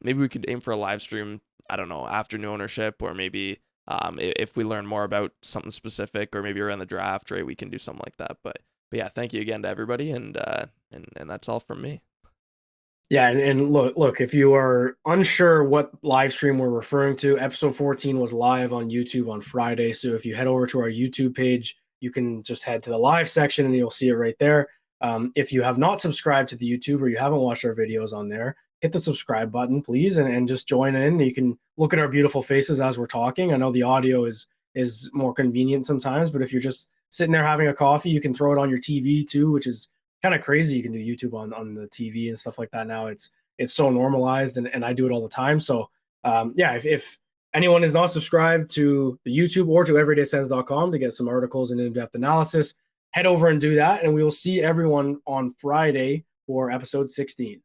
maybe we could aim for a live stream. I don't know, after new ownership, or maybe if we learn more about something specific, or maybe around the draft, right? We can do something like that. But yeah, thank you again to everybody, and that's all from me. Yeah, and look, if you are unsure what live stream we're referring to, episode 14 was live on YouTube on Friday. So if you head over to our YouTube page, you can just head to the live section and you'll see it right there. If you have not subscribed to the YouTube or you haven't watched our videos on there, hit the subscribe button, please, and just join in. You can look at our beautiful faces as we're talking. I know the audio is more convenient sometimes, but if you're just sitting there having a coffee, you can throw it on your TV too, which is kind of crazy. You can do YouTube on the TV and stuff like that now. It's so normalized, and I do it all the time. So yeah, if anyone is not subscribed to the YouTube or to everydaysens.com to get some articles and in-depth analysis, head over and do that, and we will see everyone on Friday for episode 16.